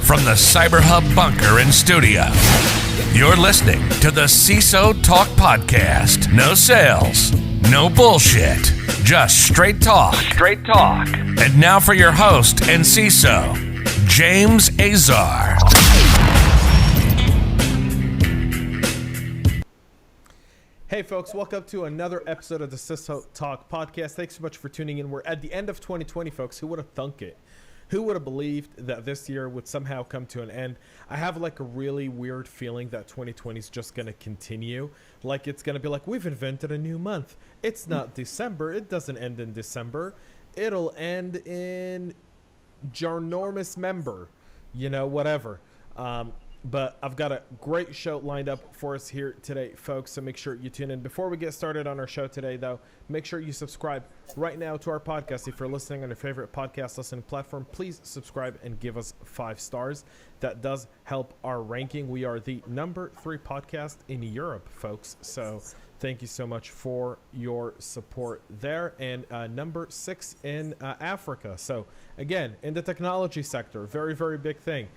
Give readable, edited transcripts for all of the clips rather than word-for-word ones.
from the CyberHub bunker and studio. You're listening to the CISOTalk podcast. No sales, no bullshit, just straight talk. Straight talk. And now for your host and CISO, James Azar. Hey folks, welcome to another episode of the CISOTalk podcast. Thanks so much for tuning in. We're at the end of 2020, folks. Who would have thunk it? Who would have believed that this year would somehow come to an end? I have like a really weird feeling that 2020 is just going to continue. Like it's going to be like, we've invented a new month. It's not December. It doesn't end in December. It'll end in ginormous member, whatever. But I've got a great show lined up for us here today, folks, so make sure you tune in. Before we get started on our show today, though, make sure you subscribe right now to our podcast. If you're listening on your favorite podcast listening platform, please subscribe and give us 5 stars. That does help our ranking. We are the number 3 podcast in Europe, folks, so thank you so much for your support there. And number 6 in Africa. So again, in the technology sector, very, very big thing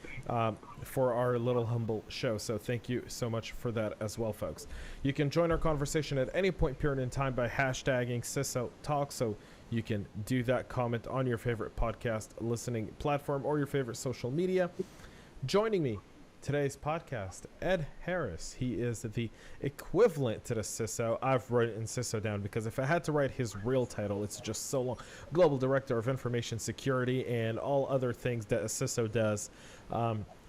for our little humble show. So thank you so much for that as well, folks. You can join our conversation at any point period in time by hashtagging CISOTalk. So you can do that, comment on your favorite podcast listening platform or your favorite social media. Joining me today's podcast, Ed Harris. He is the equivalent to the CISO. I've written CISO down because if I had to write his real title, it's just so long. Global Director of Information Security and all other things that a CISO does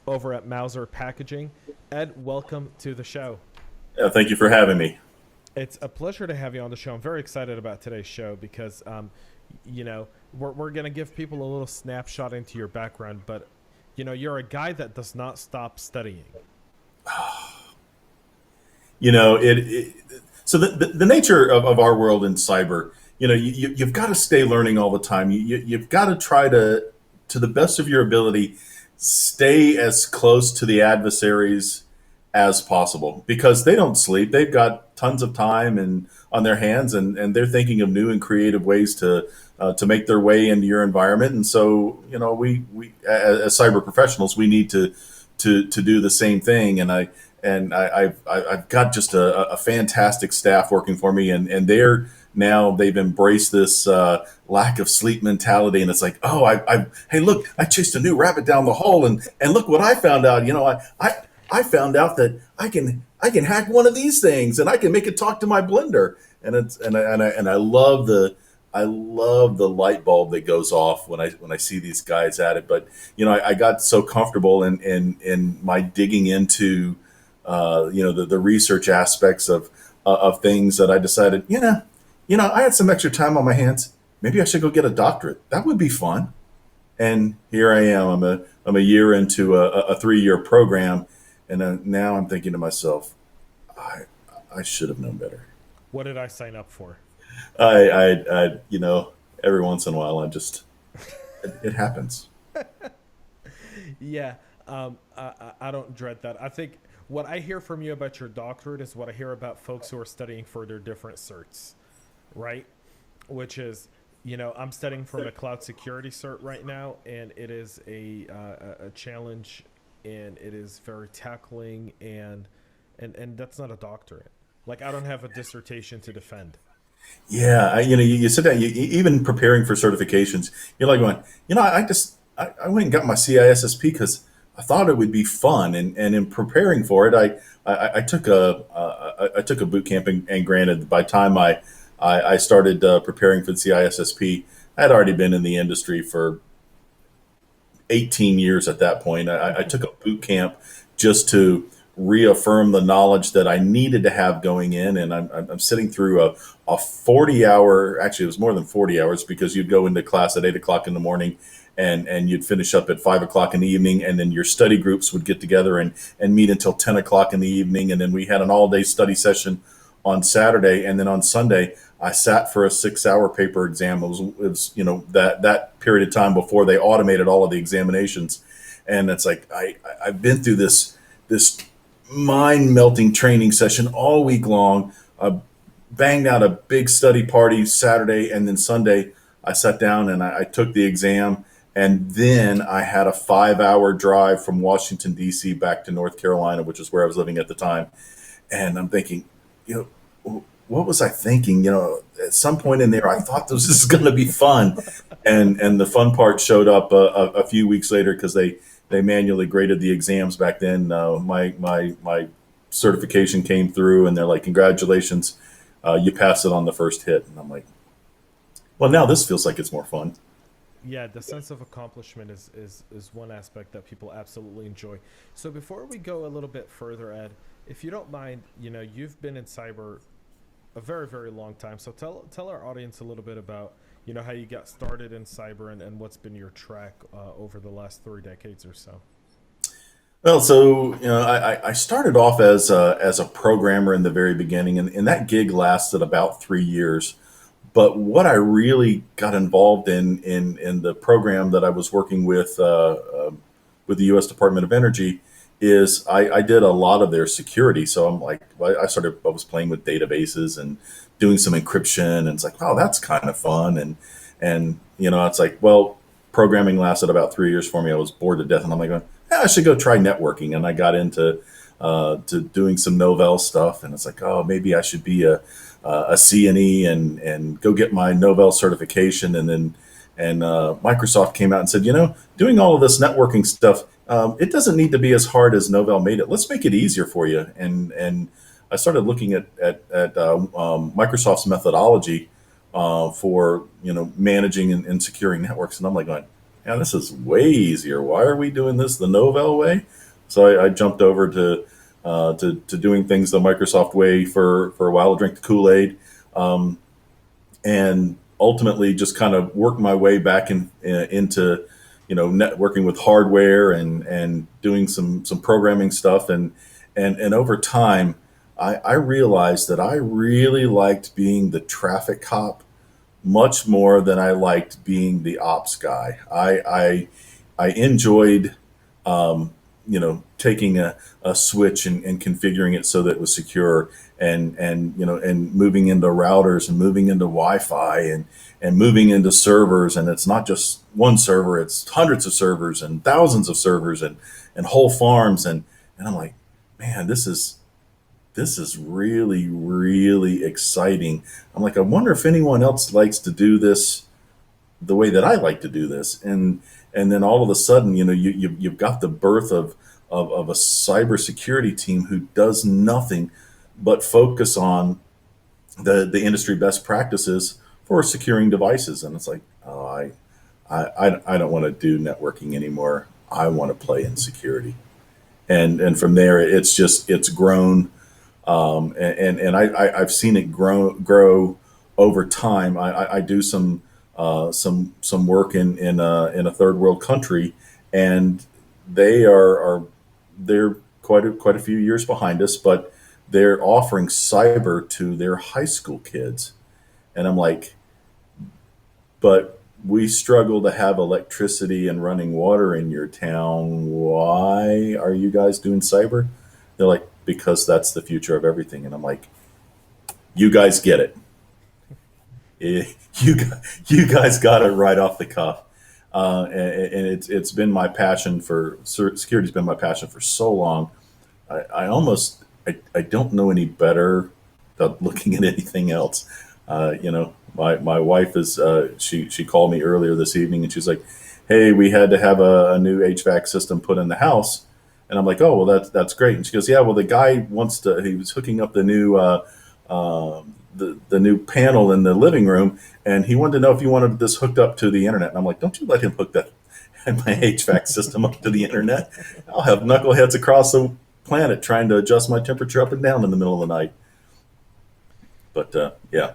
over at Mauser Packaging. Ed, welcome to the show. Yeah, thank you for having me. It's a pleasure to have you on the show. I'm very excited about today's show because, we're going to give people a little snapshot into your background, but you're a guy that does not stop studying. So the nature of our world in cyber, you've got to stay learning all the time. You've got to try to the best of your ability, stay as close to the adversaries as possible because they don't sleep. They've got tons of time and on their hands, and they're thinking of new and creative ways to make their way into your environment. And so, we as cyber professionals, we need to do the same thing. And I've got just a fantastic staff working for me, and they've embraced this lack of sleep mentality. And it's like, hey, look, I chased a new rabbit down the hole, and look what I found out. I found out that I can hack one of these things, and I can make it talk to my blender. And I love the light bulb that goes off when I see these guys at it. But I got so comfortable in my digging into the research aspects of things that I decided I had some extra time on my hands. Maybe I should go get a doctorate. That would be fun. And here I am. I'm a year into a 3-year program, and now I'm thinking to myself, I should have known better. What did I sign up for? I every once in a while, it happens. Yeah, I don't dread that. I think what I hear from you about your doctorate is what I hear about folks who are studying for their different certs, right? Which is, I'm studying for a cloud security cert right now, and it is a challenge, and it is very tackling, and that's not a doctorate. Like, I don't have a dissertation to defend. Yeah, you sit down, even preparing for certifications, you're like going, I went and got my CISSP because I thought it would be fun, and in preparing for it, I took a boot camp, and granted, by the time I started preparing for the CISSP, I had already been in the industry for 18 years at that point. I took a boot camp just to reaffirm the knowledge that I needed to have going in, and I'm sitting through a 40-hour, actually it was more than 40 hours because you'd go into class at 8 o'clock in the morning and you'd finish up at 5 o'clock in the evening, and then your study groups would get together and meet until 10 o'clock in the evening, and then we had an all-day study session on Saturday, and then on Sunday I sat for a 6-hour paper exam. It was that period of time before they automated all of the examinations, and it's like I've been through this mind-melting training session all week long. Banged out a big study party Saturday, and then Sunday I sat down and I took the exam, And then I had a 5-hour drive from Washington, D.C. back to North Carolina, which is where I was living at the time. And I'm thinking, what was I thinking? At some point in there, I thought this is going to be fun. And the fun part showed up a few weeks later because they manually graded the exams back then. My certification came through and they're like, congratulations, you passed it on the first hit. And I'm like, well, now this feels like it's more fun. Yeah, the sense of accomplishment is one aspect that people absolutely enjoy. So before we go a little bit further, Ed, if you don't mind, you've been in cyber a very, very long time. So tell our audience a little bit about, how you got started in cyber and what's been your track over the last 3 decades or so. Well, so I started off as a programmer in the very beginning, and that gig lasted about 3 years. But what I really got involved in the program that I was working with the U.S. Department of Energy is I did a lot of their security. So I'm like, I was playing with databases and doing some encryption, and it's like, wow, that's kind of fun. And it's like, well, programming lasted about 3 years for me. I was bored to death, and I'm like, I should go try networking. And I got into to doing some Novell stuff, and it's like, oh, maybe I should be a CNE and go get my Novell certification. And Microsoft came out and said, doing all of this networking stuff, it doesn't need to be as hard as Novell made it. Let's make it easier for you. And I started looking at Microsoft's methodology for managing and securing networks, and I'm like going, yeah, this is way easier. Why are we doing this the Novell way? So I jumped over to doing things the Microsoft way for a while, drink the Kool-Aid, and ultimately just kind of worked my way back into networking with hardware and doing some programming stuff, and over time I realized that I really liked being the traffic cop much more than I liked being the ops guy. I enjoyed taking a switch and configuring it so that it was secure, and moving into routers and moving into Wi-Fi and moving into servers. And it's not just one server, it's hundreds of servers and thousands of servers and whole farms. And I'm like, man, this is really, really exciting. I'm like, I wonder if anyone else likes to do this the way that I like to do this. And then all of a sudden, you've got the birth of a cybersecurity team who does nothing but focus on the industry best practices for securing devices. And it's like, oh, I don't want to do networking anymore. I want to play in security. And from there, it's grown. And I've seen it grow over time. I do some work in a third world country, and they're quite a few years behind us, but they're offering cyber to their high school kids. And I'm like, but we struggle to have electricity and running water in your town. Why are you guys doing cyber? They're like, because that's the future of everything. And I'm like, you guys get it. You guys got it right off the cuff. And it's been my passion for security's been my passion for so long. I don't know any better without looking at anything else. My wife is she called me earlier this evening, and she's like, hey, we had to have a new HVAC system put in the house. And I'm like, oh, well, that's great. And she goes, yeah, well, the guy he was hooking up the new the new panel in the living room, and he wanted to know if you wanted this hooked up to the internet. And I'm like, don't you let him hook my HVAC system up to the internet. I'll have knuckleheads across the planet trying to adjust my temperature up and down in the middle of the night. But yeah,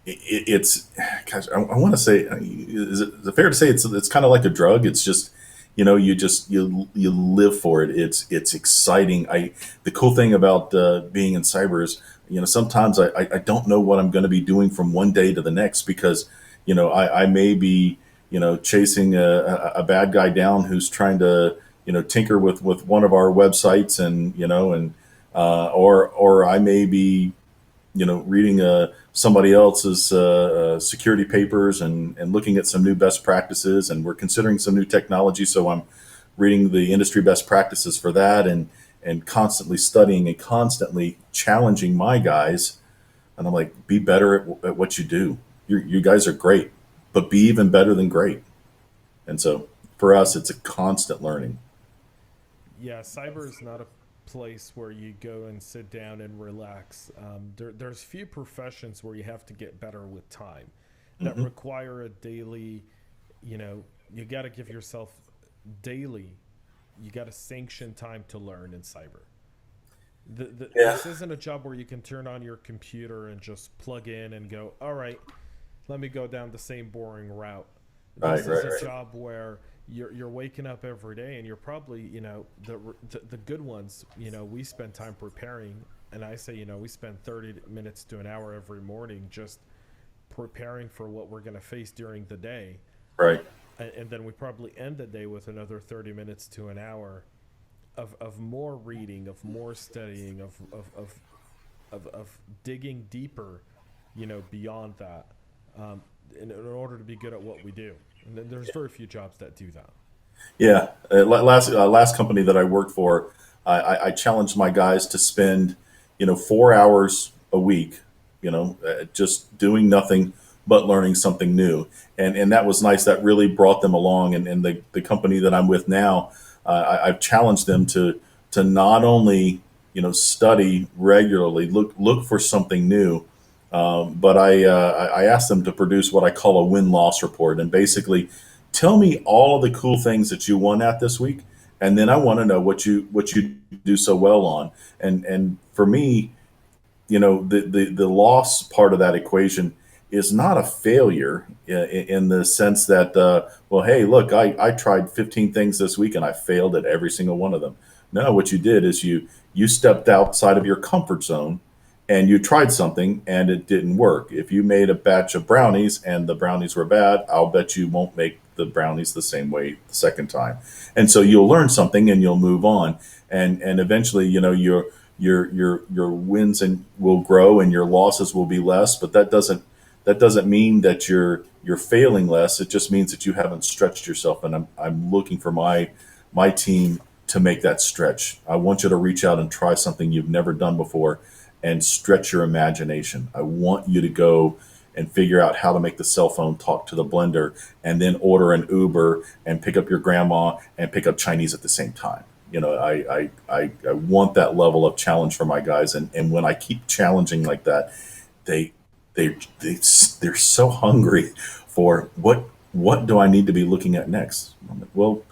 it's gosh, I want to say, is it fair to say it's kind of like a drug? It's just, you live for it. It's exciting. The cool thing about being in cyber is, sometimes I don't know what I'm going to be doing from one day to the next, because I may be chasing a bad guy down who's trying to tinker with one of our websites, and or I may be reading somebody else's security papers and looking at some new best practices, and we're considering some new technology. So I'm reading the industry best practices for that, and constantly studying and constantly challenging my guys. And I'm like, be better at what you do. You guys are great, but be even better than great. And so for us, it's a constant learning. Yeah, cyber is not a place where you go and sit down and relax. There's few professions where you have to get better with time that require a daily, you got to give yourself daily, you got to sanction time to learn in cyber. This isn't a job where you can turn on your computer and just plug in and go, all right, let me go down the same boring route. This is a job where you're waking up every day, and you're probably, the good ones, we spend time preparing, and I say, we spend 30 minutes to an hour every morning just preparing for what we're going to face during the day. Right. And then we probably end the day with another 30 minutes to an hour of more reading, of more studying, of digging deeper, beyond that, in order to be good at what we do. And then there's very few jobs that do that. Yeah. Last company that I worked for, I challenged my guys to spend, 4 hours a week, just doing nothing but learning something new. And that was nice. That really brought them along. And the company that I'm with now, I've challenged them to not only, study regularly, look for something new, but I asked them to produce what I call a win-loss report. And basically, tell me all of the cool things that you won at this week, and then I want to know what you do so well on. And for me, the loss part of that equation is not a failure in the sense that, well, hey, look, I tried 15 things this week and I failed at every single one of them. No, what you did is you stepped outside of your comfort zone and you tried something and it didn't work. If you made a batch of brownies and the brownies were bad, I'll bet you won't make the brownies the same way the second time. And so you'll learn something and you'll move on. And eventually, your wins will grow and your losses will be less, but that doesn't mean that you're failing less. It just means that you haven't stretched yourself. And I'm looking for my team to make that stretch. I want you to reach out and try something you've never done before and stretch your imagination. I want you to go and figure out how to make the cell phone talk to the blender, and then order an Uber and pick up your grandma and pick up Chinese at the same time. I want that level of challenge for my guys. And when I keep challenging like that, they're so hungry for what do I need to be looking at next? I'm like, well,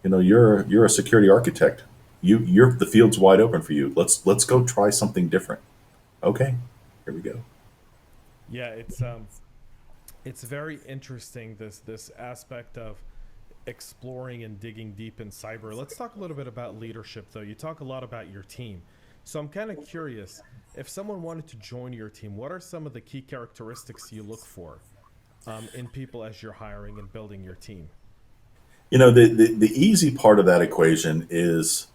you're a security architect. The field's wide open for you. Let's go try something different. Okay, here we go. Yeah, it's very interesting, this aspect of exploring and digging deep in cyber. Let's talk a little bit about leadership, though. You talk a lot about your team. So I'm kind of curious, if someone wanted to join your team, what are some of the key characteristics you look for in people as you're hiring and building your team? The easy part of that equation is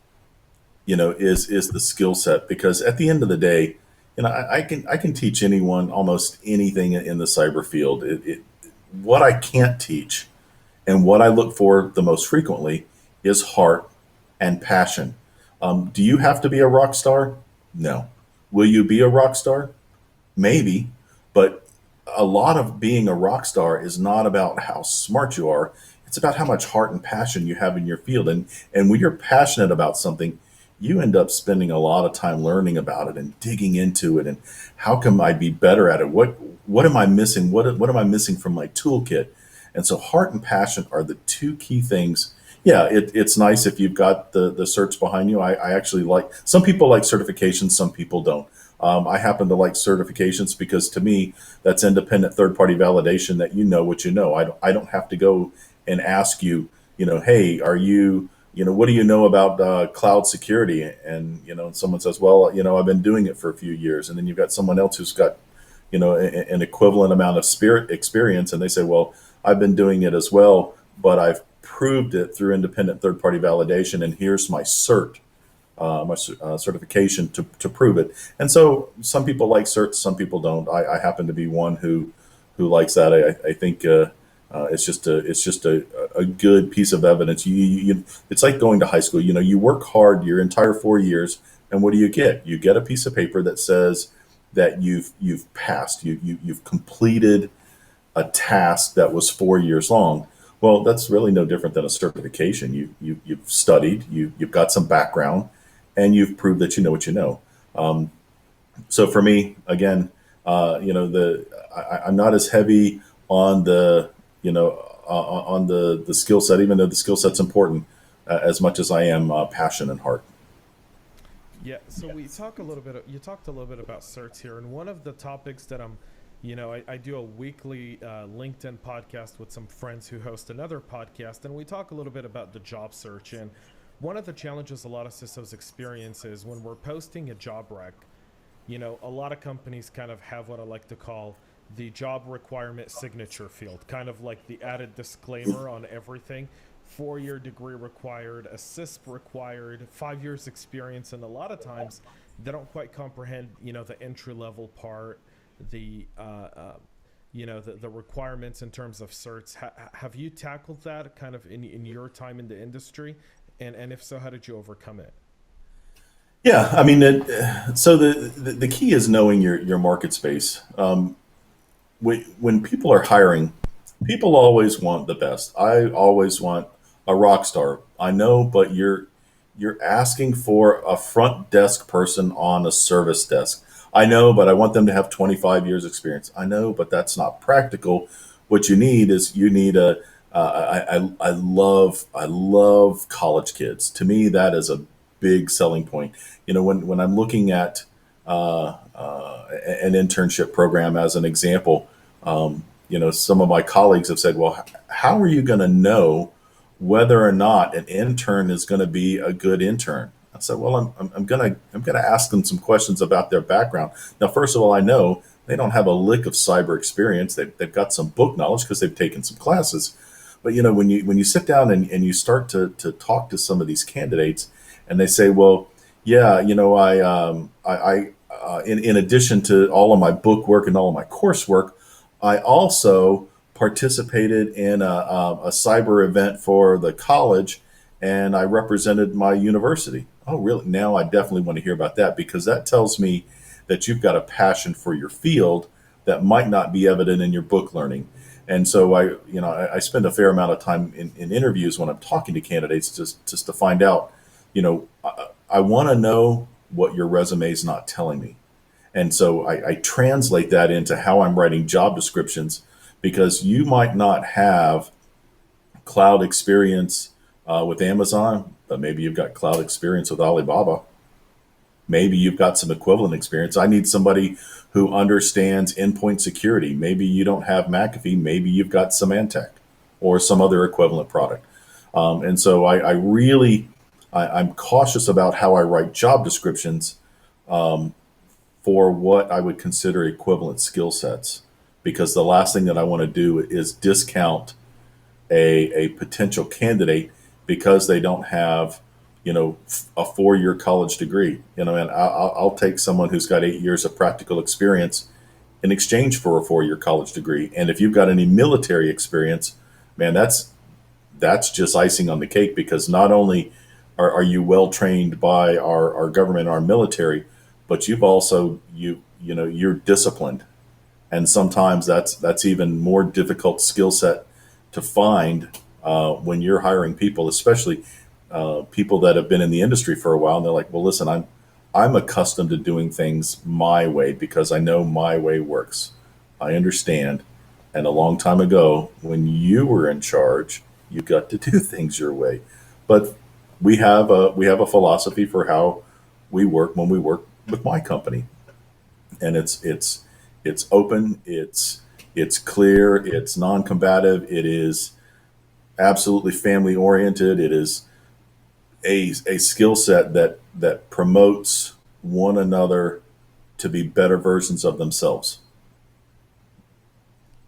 the skill set, because at the end of the day, I can teach anyone almost anything in the cyber field. What I can't teach and what I look for the most frequently is heart and passion. Do you have to be a rock star? No. Will you be a rock star? Maybe, but a lot of being a rock star is not about how smart you are. It's about how much heart and passion you have in your field. And when you're passionate about something, you end up spending a lot of time learning about it and digging into it. And how can I be better at it? What am I missing? What am I missing from my toolkit? And so heart and passion are the two key things. Yeah, it's nice if you've got the certs behind you. I actually like, some people like certifications, some people don't. I happen to like certifications because to me, that's independent third-party validation that you know what you know. I don't have to go and ask you, hey, are you, what do you know about cloud security? And, someone says, well, I've been doing it for a few years. And then you've got someone else who's got, an equivalent amount of experience. And they say, well, I've been doing it as well, but I've proved it through independent third-party validation. And here's my cert. certification to prove it. And so some people like certs, some people don't. I happen to be one who likes that. I think it's just a good piece of evidence. It's like going to high school. You know, you work hard your entire 4 years, and what do you get? You get a piece of paper that says that you've passed. You've completed a task that was 4 years long. Well, that's really no different than a certification. You've studied, you've got some background, and you've proved that you know what you know. So for me, again, I'm not as heavy on the on the skill set, even though the skill set's important, as much as I am passion and heart. Yeah, so we talk a little bit. You talked a little bit about certs here, and one of the topics that I do a weekly LinkedIn podcast with some friends who host another podcast, and we talk a little bit about the job search. And one of the challenges a lot of CISOs experience is when we're posting a job rec. You know, a lot of companies kind of have what I like to call the job requirement signature field, kind of like the added disclaimer on everything. 4-year degree required, a CISSP required, 5 years experience, and a lot of times they don't quite comprehend, the entry level part, the requirements in terms of certs. Have you tackled that kind of in your time in the industry, and if so, how did you overcome it? Yeah, I mean, so the key is knowing your market space. When people are hiring, people always want the best. I always want a rock star. I know, but you're asking for a front desk person on a service desk. I know, but I want them to have 25 years experience. I know, but that's not practical. What you need is I love college kids. To me, that is a big selling point. You know, when I'm looking at an internship program as an example, some of my colleagues have said, well, how are you going to know whether or not an intern is going to be a good intern? I said, well, I'm going to ask them some questions about their background. Now, first of all, I know they don't have a lick of cyber experience. They've got some book knowledge because they've taken some classes. But when you sit down and you start to talk to some of these candidates, and they say, well, yeah, in addition to all of my book work and all of my coursework, I also participated in a cyber event for the college, and I represented my university. Oh, really? Now I definitely want to hear about that, because that tells me that you've got a passion for your field that might not be evident in your book learning. And so I spend a fair amount of time in interviews when I'm talking to candidates just to find out, I want to know what your resume is not telling me. And so I translate that into how I'm writing job descriptions, because you might not have cloud experience with Amazon, but maybe you've got cloud experience with Alibaba. Maybe you've got some equivalent experience. I need somebody who understands endpoint security. Maybe you don't have McAfee. Maybe you've got Symantec or some other equivalent product. And so I'm cautious about how I write job descriptions for what I would consider equivalent skill sets, because the last thing that I want to do is discount a potential candidate because they don't have a 4-year college degree. And I'll take someone who's got 8 years of practical experience in exchange for a 4-year college degree. And if you've got any military experience, man, that's just icing on the cake, because not only are you well trained by our government, our military, but you've also you're disciplined, and sometimes that's even more difficult skill set to find when you're hiring people, especially people that have been in the industry for a while. And they're like, well, listen, I'm accustomed to doing things my way because I know my way works. I understand. And a long time ago, when you were in charge, you got to do things your way. But we have a philosophy for how we work when we work with my company, and it's open, it's clear, it's non-combative, it is absolutely family oriented. It is a skill set that promotes one another to be better versions of themselves.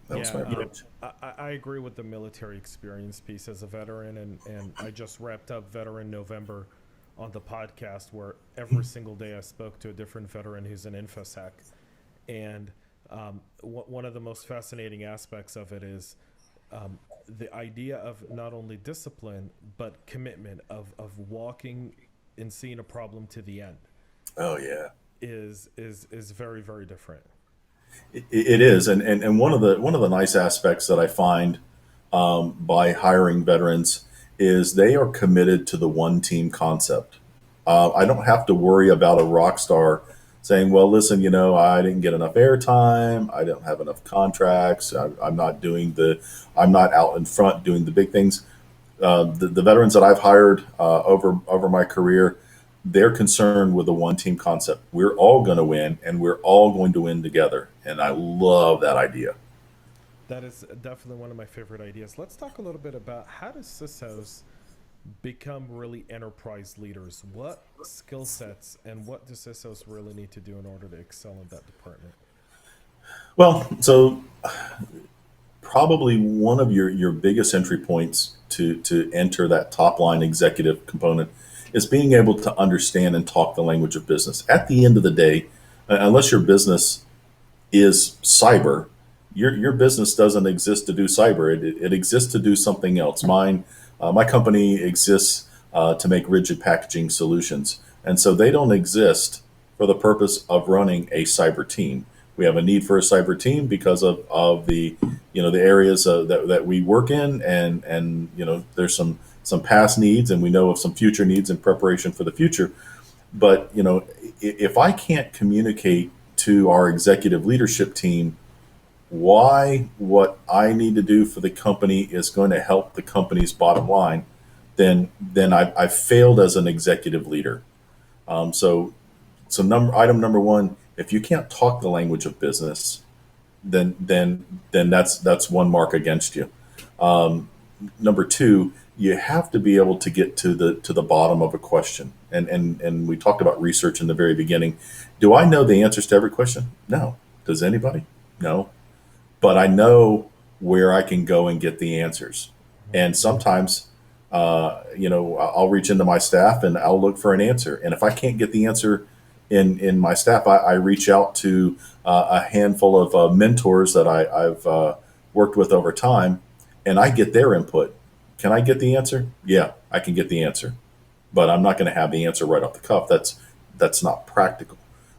That was my approach. I agree with the military experience piece as a veteran, and I just wrapped up Veteran November on the podcast where every single day I spoke to a different veteran who's an InfoSec. And one of the most fascinating aspects of it is the idea of not only discipline, but commitment of walking and seeing a problem to the end. Oh yeah, is very, very different. It is, and one of the nice aspects that I find by hiring veterans is they are committed to the one team concept. I don't have to worry about a rock star saying, "Well, listen, I didn't get enough airtime. I don't have enough contracts. I'm not out in front doing the big things." The veterans that I've hired over my career, they're concerned with the one team concept. We're all going to win, and we're all going to win together. And I love that idea. That is definitely one of my favorite ideas. Let's talk a little bit about how does CISOs become really enterprise leaders? What skill sets and what do CISOs really need to do in order to excel in that department? Well, so probably one of your biggest entry points to enter that top line executive component is being able to understand and talk the language of business. At the end of the day, unless your business is cyber, your business doesn't exist to do cyber. It exists to do something else. My company exists to make rigid packaging solutions, and so they don't exist for the purpose of running a cyber team. We have a need for a cyber team because of the the areas that we work in, and there's some past needs, and we know of some future needs in preparation for the future. But if I can't communicate to our executive leadership team why what I need to do for the company is going to help the company's bottom line, then I've failed as an executive leader. So item number one, if you can't talk the language of business, then that's one mark against you. Number two, you have to be able to get to the bottom of a question. And we talked about research in the very beginning. Do I know the answers to every question? No. Does anybody? No. But I know where I can go and get the answers. And sometimes, I'll reach into my staff and I'll look for an answer. And if I can't get the answer in my staff, I reach out to a handful of mentors that I've worked with over time, and I get their input. Can I get the answer? Yeah, I can get the answer, but I'm not going to have the answer right off the cuff. That's not practical.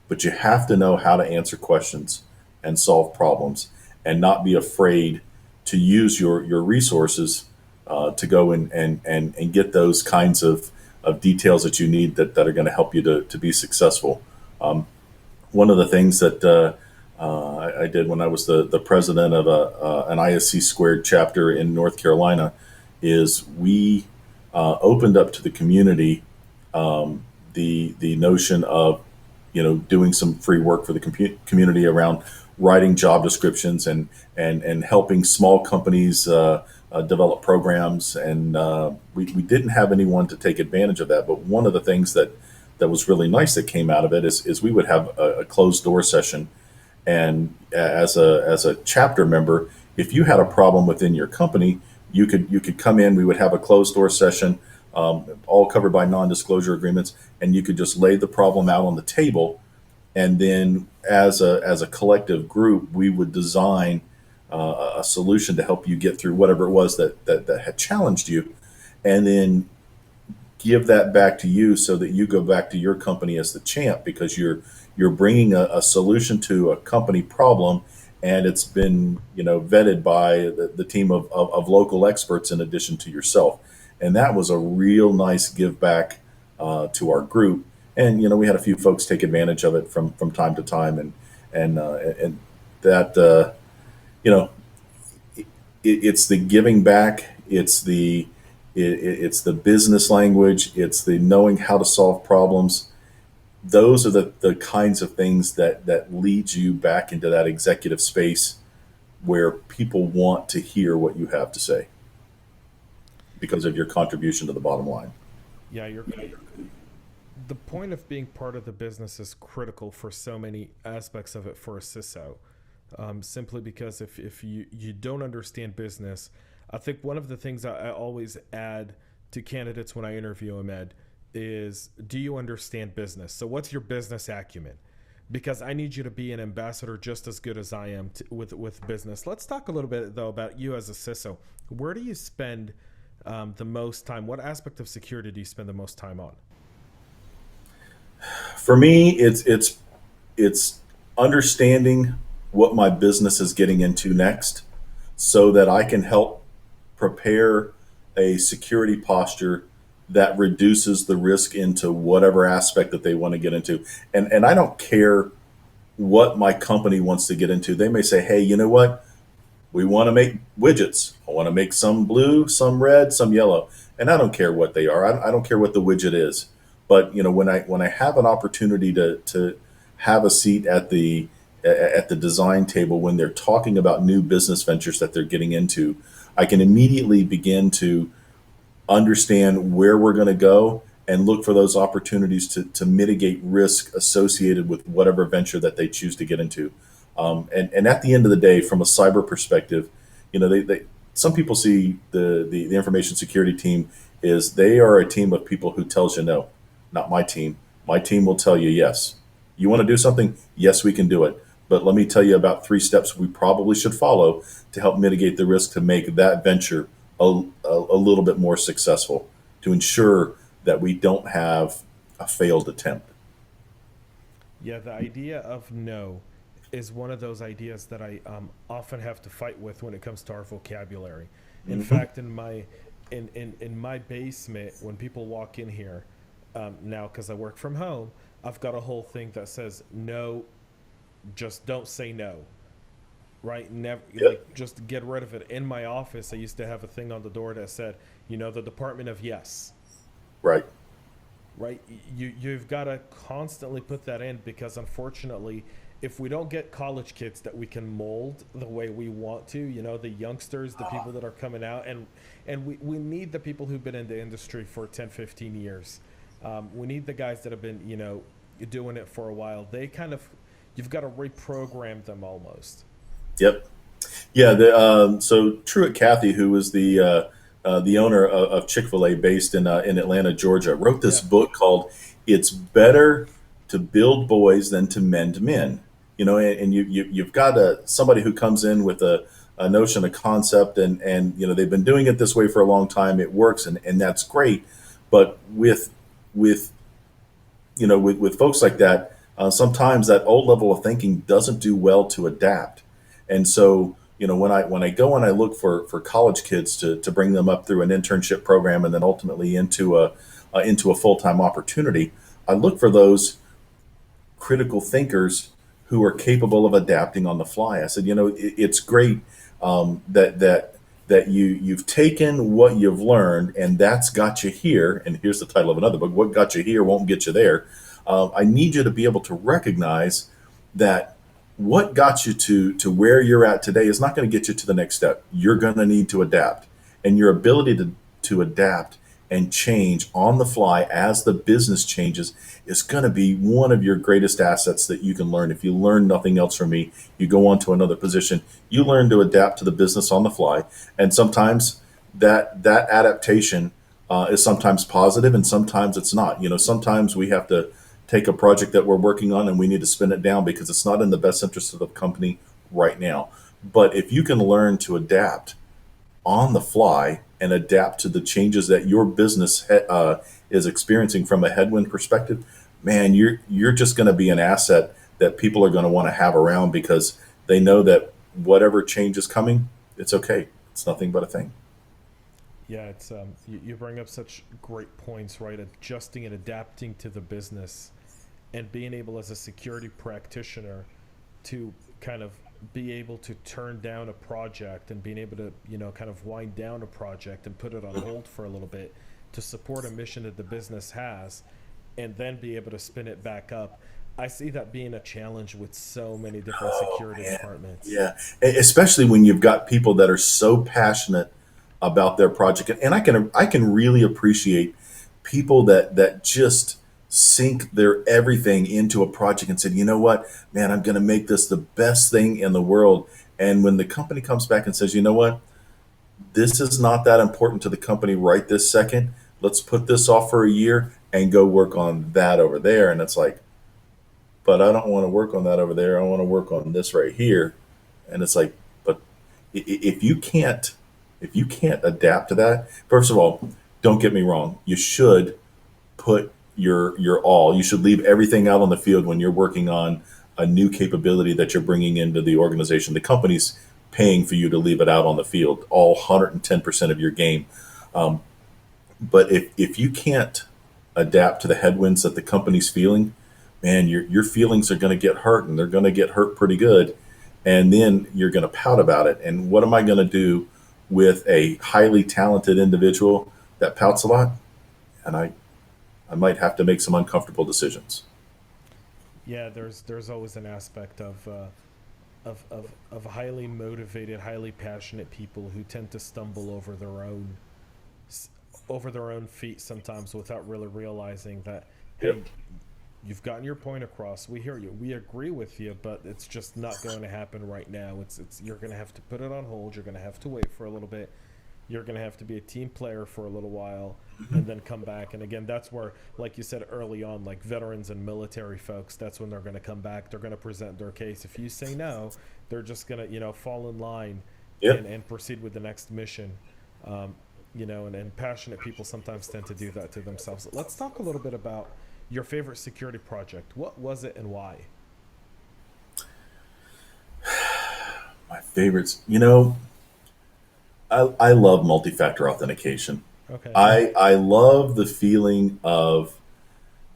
But you have to know how to answer questions and solve problems, and not be afraid to use your resources to go and get those kinds of details that you need that are going to help you to be successful. One of the things that I did when I was the president of an ISC squared chapter in North Carolina is we opened up to the community the notion of doing some free work for the community around writing job descriptions and helping small companies develop programs. And we didn't have anyone to take advantage of that. But one of the things that was really nice that came out of it is we would have a closed door session. And as a chapter member, if you had a problem within your company, you could come in. We would have a closed door session, all covered by non-disclosure agreements, and you could just lay the problem out on the table. And then as a collective group, we would design a solution to help you get through whatever it was that had challenged you, and then give that back to you so that you go back to your company as the champ, because you're bringing a solution to a company problem, and it's been vetted by the team of local experts in addition to yourself. And that was a real nice give back to our group. And we had a few folks take advantage of it from time to time, and that it's the giving back, it's the business language, it's the knowing how to solve problems. Those are the kinds of things that lead you back into that executive space where people want to hear what you have to say because of your contribution to the bottom line. Yeah, the point of being part of the business is critical for so many aspects of it for a CISO. Simply because if you don't understand business, I think one of the things I always add to candidates when I interview them, Ed, is, do you understand business? So what's your business acumen? Because I need you to be an ambassador just as good as I am with business. Let's talk a little bit, though, about you as a CISO. Where do you spend the most time? What aspect of security do you spend the most time on? For me, it's understanding what my business is getting into next, so that I can help prepare a security posture that reduces the risk into whatever aspect that they want to get into. And I don't care what my company wants to get into. They may say, hey, you know what? We want to make widgets. I want to make some blue, some red, some yellow. And I don't care what they are. I don't care what the widget is. But when I have an opportunity to have a seat at the design table when they're talking about new business ventures that they're getting into, I can immediately begin to understand where we're going to go and look for those opportunities to mitigate risk associated with whatever venture that they choose to get into. And at the end of the day, from a cyber perspective, some people see the information security team is they are a team of people who tells you no. Not my team. My team will tell you yes. You want to do something? Yes, we can do it. But let me tell you about 3 steps we probably should follow to help mitigate the risk to make that venture a little bit more successful, to ensure that we don't have a failed attempt. Yeah, the idea of no is one of those ideas that I often have to fight with when it comes to our vocabulary. In fact, in my basement, when people walk in here now, because I work from home, I've got a whole thing that says no, just don't say no. Right? Never, like, just get rid of it. In my office, I used to have a thing on the door that said, the Department of Yes. Right. Right? You've got to constantly put that in, because unfortunately, if we don't get college kids that we can mold the way we want to, the youngsters, the people that are coming out, and we need the people who've been in the industry for 10, 15 years. We need the guys that have been, doing it for a while. You've got to reprogram them almost. Yep. Yeah. So Truett Cathy, who was the owner of Chick-fil-A based in Atlanta, Georgia, wrote this book called "It's Better to Build Boys Than to Mend Men." And you've got somebody who comes in with a notion, a concept, and they've been doing it this way for a long time. It works, and that's great. But with folks like that, sometimes that old level of thinking doesn't do well to adapt. And so, when I go and I look for college kids to bring them up through an internship program and then ultimately into a full-time opportunity, I look for those critical thinkers who are capable of adapting on the fly. I said, it's great that you've taken what you've learned, and that's got you here. And here's the title of another book: "What Got You Here Won't Get You There." I need you to be able to recognize that what got you to where you're at today is not going to get you to the next step. You're going to need to adapt, and your ability to adapt and change on the fly as the business changes is going to be one of your greatest assets that you can learn. If you learn nothing else from me, you go on to another position, you learn to adapt to the business on the fly. And sometimes that adaptation is sometimes positive, and sometimes it's not. Sometimes we have to take a project that we're working on and we need to spin it down because it's not in the best interest of the company right now. But if you can learn to adapt on the fly and adapt to the changes that your business is experiencing from a headwind perspective, man, you're just going to be an asset that people are going to want to have around, because they know that whatever change is coming, it's okay. It's nothing but a thing. Yeah, it's you bring up such great points, right? Adjusting and adapting to the business, and being able as a security practitioner to kind of be able to turn down a project and being able to, kind of wind down a project and put it on hold for a little bit to support a mission that the business has, and then be able to spin it back up. I see that being a challenge with so many different security departments. Yeah, especially when you've got people that are so passionate about their project. And I can really appreciate people that just sink their everything into a project and said, you know what, man, I'm going to make this the best thing in the world. And when the company comes back and says, you know what, this is not that important to the company right this second, let's put this off for a year, and go work on that over there. And it's like, but I don't want to work on that over there. I want to work on this right here. And it's like, but if you can't, if you can't adapt to that, first of all, don't get me wrong. You should put your all. You should leave everything out on the field when you're working on a new capability that you're bringing into the organization. The company's paying for you to leave it out on the field, all 110% of your game. Um, but if you can't adapt to the headwinds that the company's feeling, man, your feelings are going to get hurt, and they're going to get hurt pretty good. And then you're going to pout about it. And what am I going to do with a highly talented individual that pouts a lot? And I might have to make some uncomfortable decisions. Yeah, there's always an aspect of highly motivated, highly passionate people who tend to stumble over their own feet sometimes without really realizing that, hey, Yep. you've gotten your point across. We hear you. We agree with you, but it's just not going to happen right now. It's you're going to have to put it on hold. You're going to have to wait for a little bit. You're going to have to be a team player for a little while and then come back. And again, that's where, like you said early on, like veterans and military folks, that's when they're going to come back. They're going to present their case. If you say no, they're just going to, fall in line Yep. and proceed with the next mission. And passionate people sometimes tend to do that to themselves. Let's talk a little bit about your favorite security project. What was it and why? My favorites, I love multi-factor authentication. Okay. I love the feeling of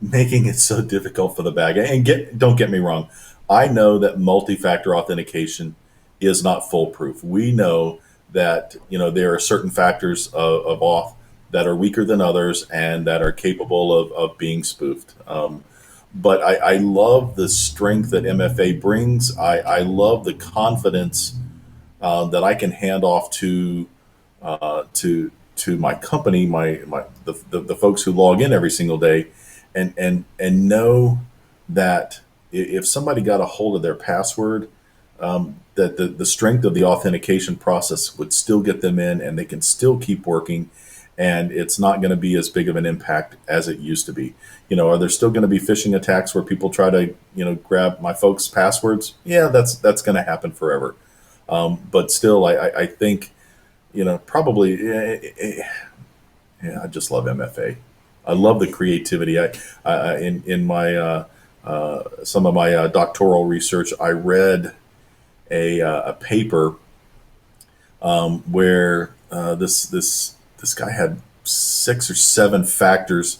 making it so difficult for the bad guy. And don't get me wrong, I know that multi-factor authentication is not foolproof. We know that there are certain factors of auth that are weaker than others and that are capable of being spoofed. But I love the strength that MFA brings. I love the confidence that I can hand off to my company, the folks who log in every single day, and know that if somebody got a hold of their password, that the strength of the authentication process would still get them in, and they can still keep working, and it's not going to be as big of an impact as it used to be. Are there still going to be phishing attacks where people try to grab my folks' passwords? Yeah, that's going to happen forever. But still, I think probably I just love MFA. I love the creativity. In my some of my doctoral research, I read a paper where this guy had 6 or 7 factors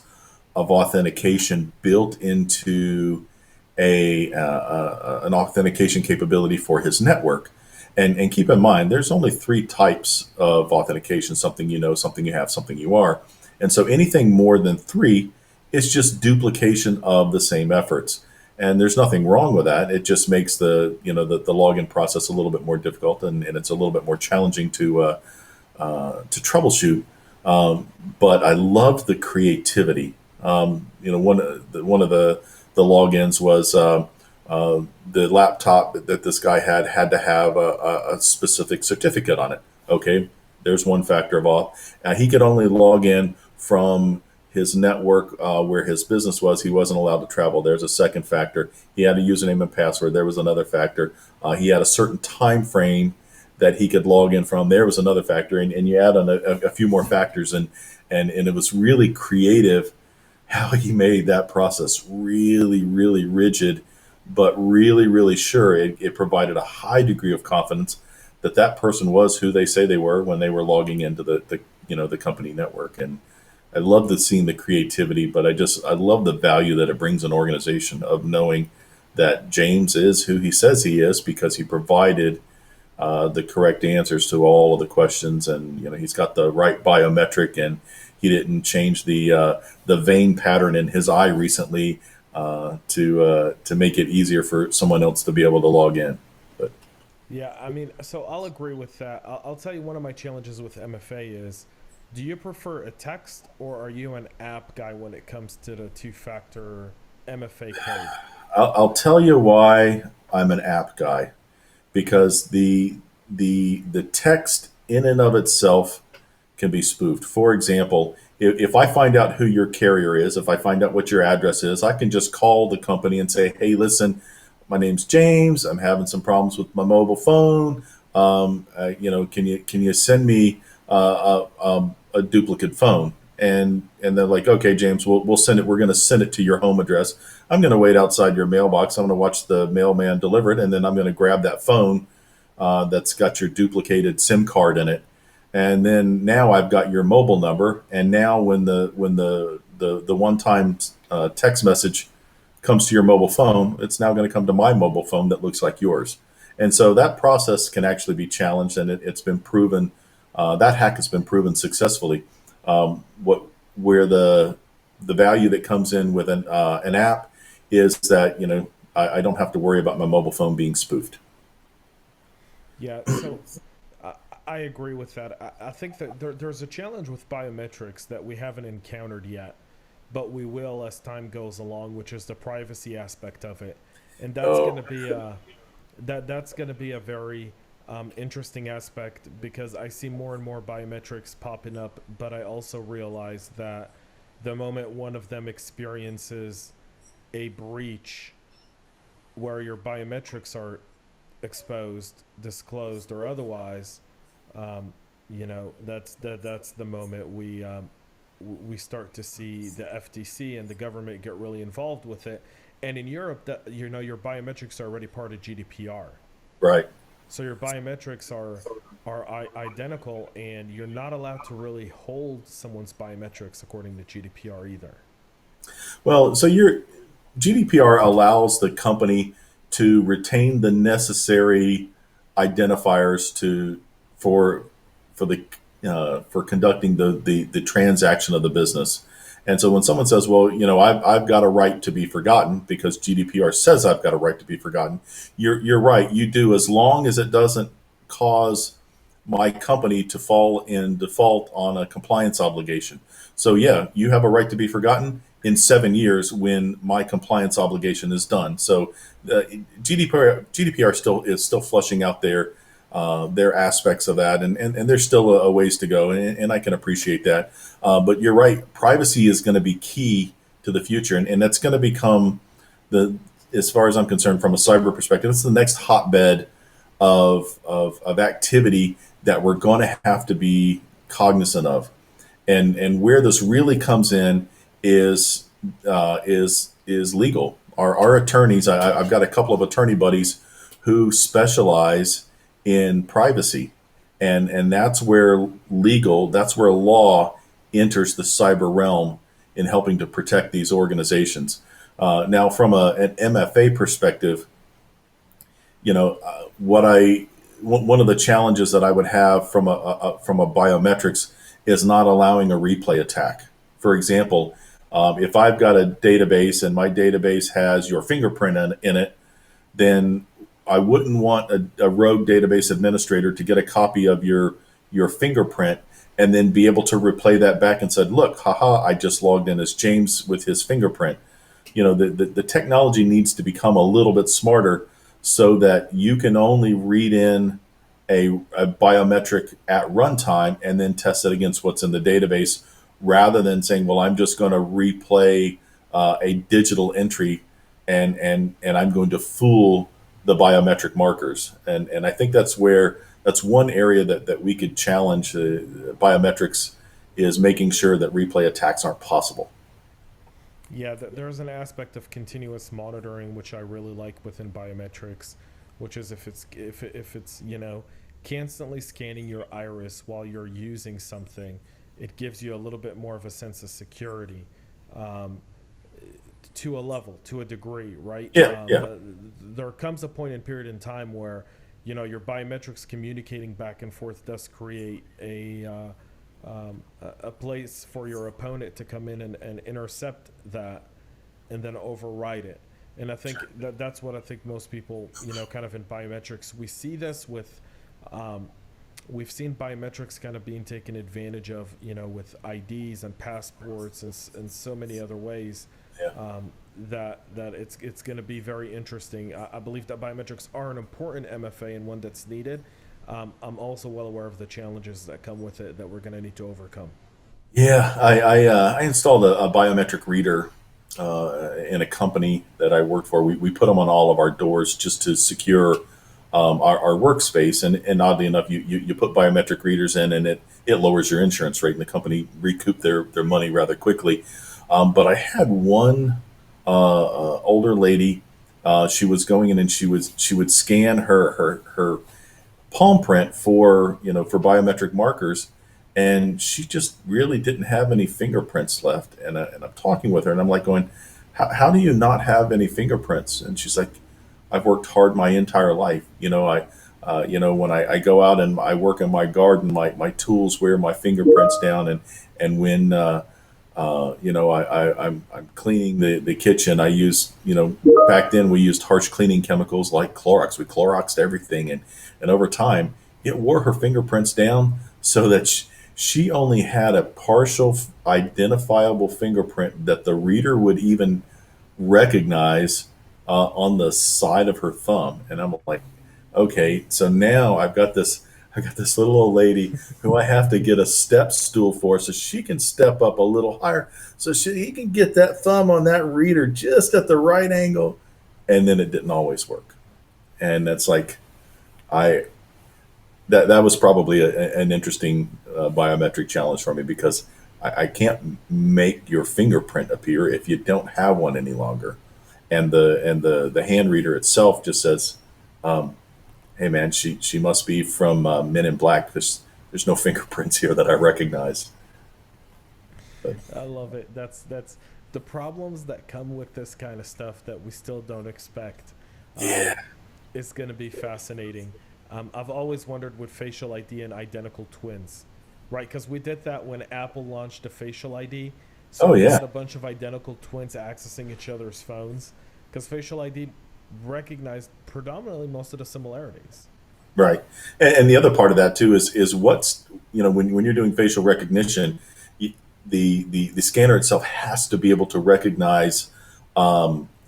of authentication built into an authentication capability for his network. And keep in mind, there's only 3 types of authentication: something you know, something you have, something you are. And so anything more than 3 is just duplication of the same efforts. And there's nothing wrong with that. It just makes the login process a little bit more difficult, and it's a little bit more challenging to troubleshoot. But I loved the creativity. One of the logins was the laptop that this guy had to have a specific certificate on it. Okay, there's one factor of auth. He could only log in from his network where his business was. He wasn't allowed to travel. There's a second factor. He had a username and password. There was another factor. He had a certain time frame that he could log in from. There was another factor, and you add on a few more factors, and it was really creative how he made that process really, really rigid, but really, really sure. It provided a high degree of confidence that that person was who they say they were when they were logging into the company network. And I love seeing the creativity, but I love the value that it brings an organization of knowing that James is who he says he is because he provided the correct answers to all of the questions, and he's got the right biometric, and he didn't change the vein pattern in his eye recently to make it easier for someone else to be able to log in. But Yeah, I mean, so I'll agree with that. I'll tell you one of my challenges with MFA is, do you prefer a text or are you an app guy when it comes to the 2-factor MFA code? I'll tell you why I'm an app guy, because the text in and of itself can be spoofed. For example, if I find out who your carrier is, if I find out what your address is, I can just call the company and say, hey, listen, my name's James. I'm having some problems with my mobile phone. Can you send me a duplicate phone? And they're like, okay, James, we'll send it. We're going to send it to your home address. I'm going to wait outside your mailbox. I'm going to watch the mailman deliver it, and then I'm going to grab that phone that's got your duplicated SIM card in it. And then now I've got your mobile number. And now when the one-time text message comes to your mobile phone, it's now going to come to my mobile phone that looks like yours. And so that process can actually be challenged, and it's been proven. That hack has been proven successfully. Where the value that comes in with an app is that I don't have to worry about my mobile phone being spoofed. Yeah, so I agree with that. I think that there's a challenge with biometrics that we haven't encountered yet, but we will as time goes along, which is the privacy aspect of it, and that's going to be that's going to be a very interesting aspect, because I see more and more biometrics popping up, but I also realize that the moment one of them experiences a breach where your biometrics are exposed, disclosed, or otherwise, that's the moment we start to see the FTC and the government get really involved with it. And in Europe, that your biometrics are already part of GDPR. Right. So your biometrics are identical, and you're not allowed to really hold someone's biometrics according to GDPR either. Well, so your GDPR allows the company to retain the necessary identifiers for conducting the transaction of the business. And so when someone says, well, I've got a right to be forgotten because GDPR says I've got a right to be forgotten, you're right. You do, as long as it doesn't cause my company to fall in default on a compliance obligation. So yeah, you have a right to be forgotten in 7 years when my compliance obligation is done. So GDPR is still flushing out their aspects of that, and there's still a ways to go, and I can appreciate that. But you're right, privacy is going to be key to the future, and that's going to become as far as I'm concerned, from a cyber perspective, it's the next hotbed of activity that we're going to have to be cognizant of, and where this really comes in is legal. Our attorneys, I've got a couple of attorney buddies who specialize in privacy, and that's where law enters the cyber realm in helping to protect these organizations. Now, from an MFA perspective, one of the challenges that I would have from a biometrics is not allowing a replay attack. For example, if I've got a database and my database has your fingerprint in it, then I wouldn't want a rogue database administrator to get a copy of your fingerprint and then be able to replay that back and said, look, haha, I just logged in as James with his fingerprint. The technology needs to become a little bit smarter so that you can only read in a biometric at runtime and then test it against what's in the database, rather than saying, well, I'm just going to replay a digital entry and I'm going to fool the biometric markers. And I think that's one area that we could challenge biometrics, is making sure that replay attacks aren't possible. Yeah, there's an aspect of continuous monitoring which I really like within biometrics, which is if it's constantly scanning your iris while you're using something, it gives you a little bit more of a sense of security, to a level, to a degree, right? Yeah. There comes a point in period in time where your biometrics communicating back and forth does create a place for your opponent to come in and intercept that and then override it. And I think that's what I think most people, kind of in biometrics, we see this with, we've seen biometrics kind of being taken advantage of, with IDs and passports and so many other ways. Yeah. That it's going to be very interesting. I believe that biometrics are an important MFA and one that's needed. I'm also well aware of the challenges that come with it that we're going to need to overcome. Yeah, I installed a biometric reader in a company that I worked for. We put them on all of our doors just to secure our workspace. And oddly enough, you put biometric readers in, and it lowers your insurance rate, and the company recouped their money rather quickly. But I had one older lady. She was going in, and she would scan her palm print for for biometric markers, and she just really didn't have any fingerprints left. And I'm talking with her, and I'm like going, how do you not have any fingerprints? And she's like, I've worked hard my entire life. When I go out and I work in my garden, my tools wear my fingerprints down, and when I'm cleaning the kitchen. I use, back then we used harsh cleaning chemicals like Clorox. We Cloroxed everything, and over time it wore her fingerprints down so that she only had a partial identifiable fingerprint that the reader would even recognize on the side of her thumb. And I'm like, okay, so now I got this little old lady who I have to get a step stool for so she can step up a little higher so he can get that thumb on that reader just at the right angle. And then it didn't always work. And that's like, I that was probably an interesting biometric challenge for me, because I can't make your fingerprint appear if you don't have one any longer. And the hand reader itself just says, hey man, she must be from Men in Black. There's no fingerprints here that I recognize. But, I love it. That's the problems that come with this kind of stuff that we still don't expect. yeah. It's going to be fascinating. I've always wondered with facial ID and identical twins, right? Because we did that when Apple launched the facial ID. So Oh we yeah. had a bunch of identical twins accessing each other's phones because facial ID recognized predominantly most of the similarities. Right. And the other part of that too is what's, when you're doing facial recognition, the scanner itself has to be able to recognize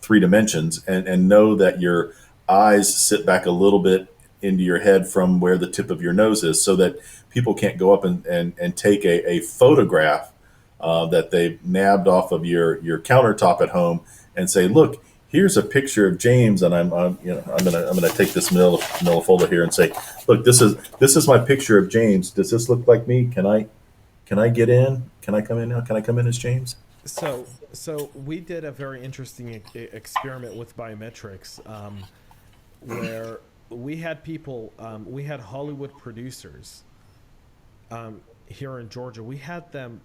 three dimensions, and know that your eyes sit back a little bit into your head from where the tip of your nose is, so that people can't go up and take a photograph that they've nabbed off of your countertop at home and say, look, here's a picture of James, and I'm gonna take this manila folder here and say, look, this is my picture of James. Does this look like me? Can I get in? Can I come in now? Can I come in as James? So we did a very interesting experiment with biometrics, where we had people, we had Hollywood producers here in Georgia. We had them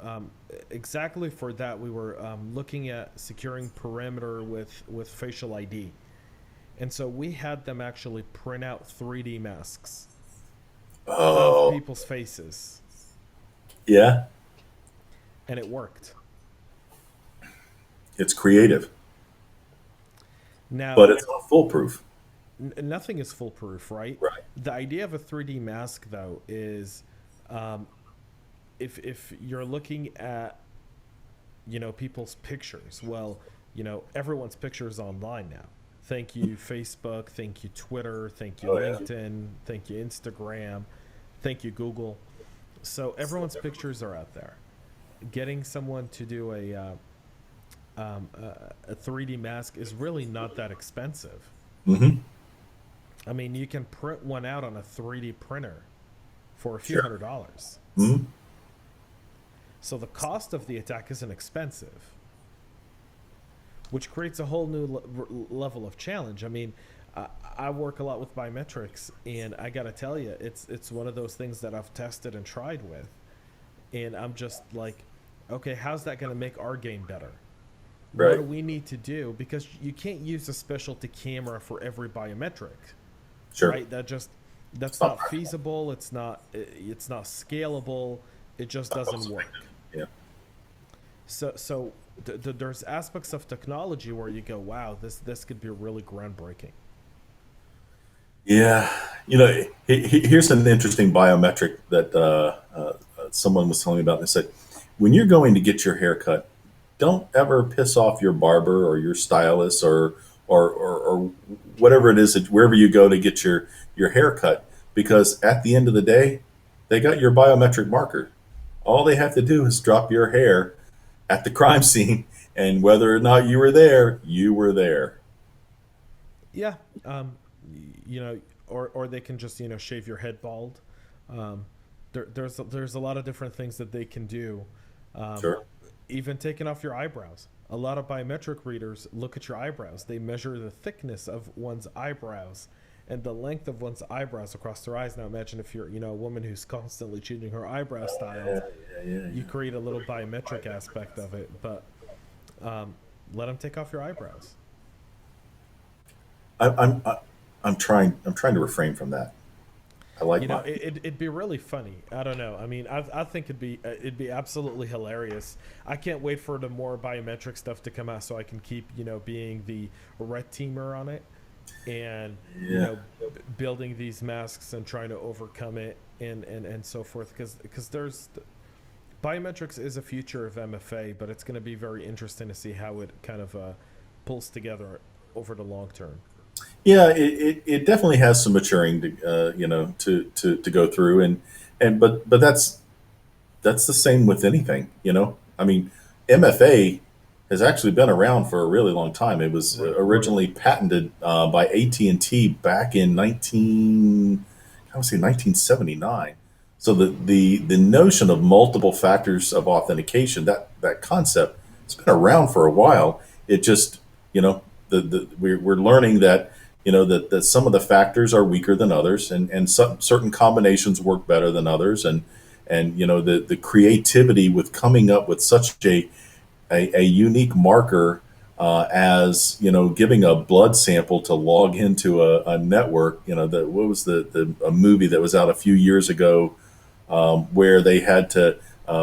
exactly for that. We were looking at securing perimeter with facial ID. And so we had them actually print out 3D masks of Oh, people's faces, yeah. and it worked. It's creative, Now, but it's not foolproof. nothing is foolproof, right? Right. The idea of a 3D mask, though, is if you're looking at people's pictures, well, everyone's picture is online now. Thank you Facebook, thank you Twitter, thank you Oh yeah. LinkedIn, thank you Instagram, thank you Google. So everyone's pictures are out there. Getting someone to do a 3D mask is really not that expensive. Mm-hmm. I mean, you can print one out on a 3D printer for a few Sure. $100s. Mm-hmm. So the cost of the attack isn't expensive, which creates a whole new level of challenge. I mean, I work a lot with biometrics, and I got to tell you, it's one of those things that I've tested and tried with, and I'm just like, okay, how's that going to make our game better? What Right. do we need to do? Because you can't use a specialty camera for every biometric, Sure. right? That's It's not not feasible. It's not scalable. It just doesn't cost work. effective. Yeah. So there's aspects of technology where you go, wow, this could be really groundbreaking. Yeah. Here's an interesting biometric that someone was telling me about. They said, when you're going to get your hair cut, don't ever piss off your barber or your stylist or whatever it is that wherever you go to get your hair cut. because at the end of the day, they got your biometric marker. All they have to do is drop your hair at the crime scene, and whether or not you were there, you were there. Yeah, or they can just shave your head bald. There's a lot of different things that they can do. Sure. Even taking off your eyebrows. A lot of biometric readers look at your eyebrows. They measure the thickness of one's eyebrows and the length of one's eyebrows across their eyes. Now imagine if you're a woman who's constantly changing her eyebrow style. You create a little biometric aspect of it, but let them take off your eyebrows. I'm trying to refrain from that. I like it'd be really funny. I don't know. I mean, I think it'd be absolutely hilarious. I can't wait for the more biometric stuff to come out so I can keep being the red teamer on it, and building these masks and trying to overcome it and so forth, because there's biometrics is a future of MFA, but it's going to be very interesting to see how it kind of pulls together over the long term. Yeah, it definitely has some maturing to go through, but that's the same with anything. I mean, MFA has actually been around for a really long time. It was originally patented by AT&T back in 1979. So the notion of multiple factors of authentication, that concept, it's been around for a while. It just we're learning that that some of the factors are weaker than others, and certain combinations work better than others, and the creativity with coming up with such a unique marker as giving a blood sample to log into a network. What was a movie that was out a few years ago where they had to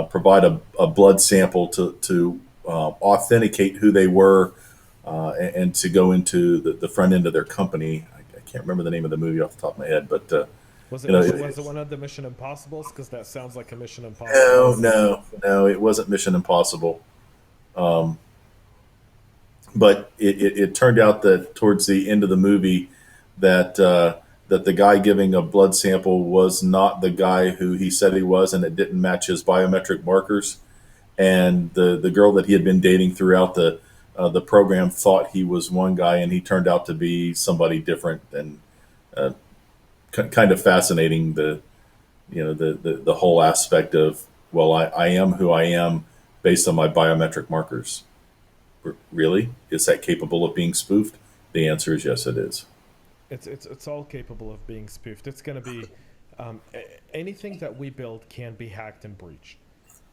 provide a blood sample to authenticate who they were. And to go into the front end of their company. I can't remember the name of the movie off the top of my head, but was it one of the Mission Impossibles? Because that sounds like a Mission Impossible. No, it wasn't Mission Impossible. But it turned out that towards the end of the movie that the guy giving a blood sample was not the guy who he said he was, and it didn't match his biometric markers. And the girl that he had been dating throughout the program thought he was one guy, and he turned out to be somebody different. And kind of fascinating the whole aspect of, well, I am who I am based on my biometric markers. Really? Is that capable of being spoofed? The answer is yes, it is. It's all capable of being spoofed. It's going to be anything that we build can be hacked and breached.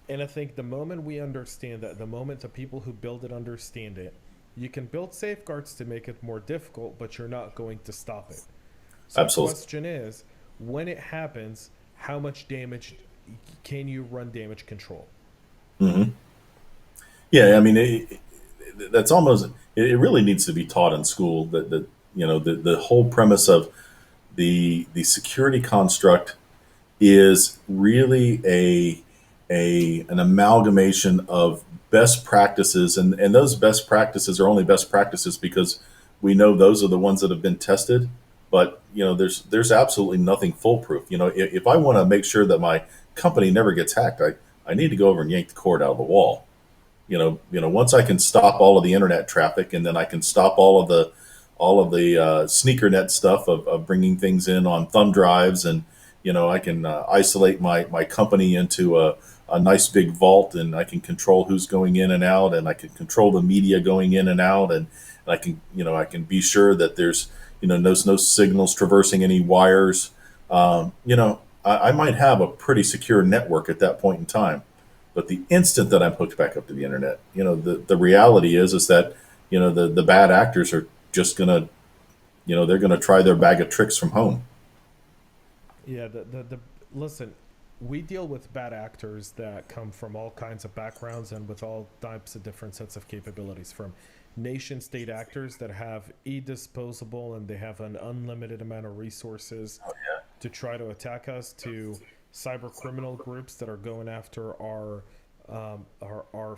And I think the moment we understand that, the moment the people who build it understand it, you can build safeguards to make it more difficult, but you're not going to stop it. So Absolutely. The question is, when it happens, how much damage can you run damage control? Mm-hmm. Yeah, I mean, that's almost, it really needs to be taught in school that the whole premise of the security construct is really an amalgamation of best practices, and those best practices are only best practices because we know those are the ones that have been tested. But there's absolutely nothing foolproof. If I want to make sure that my company never gets hacked, I need to go over and yank the cord out of the wall. Once I can stop all of the internet traffic, and then I can stop all of the sneaker net stuff of bringing things in on thumb drives, and I can isolate my company into a nice big vault, and I can control who's going in and out, and I can control the media going in and out, and I can be sure that there's no signals traversing any wires. I might have a pretty secure network at that point in time, but the instant that I'm hooked back up to the internet, the reality is that the bad actors are just gonna they're gonna try their bag of tricks from home. Yeah, listen, we deal with bad actors that come from all kinds of backgrounds and with all types of different sets of capabilities, from nation state actors that have disposable and they have an unlimited amount of resources to try to attack us, to cyber criminal groups that are going after our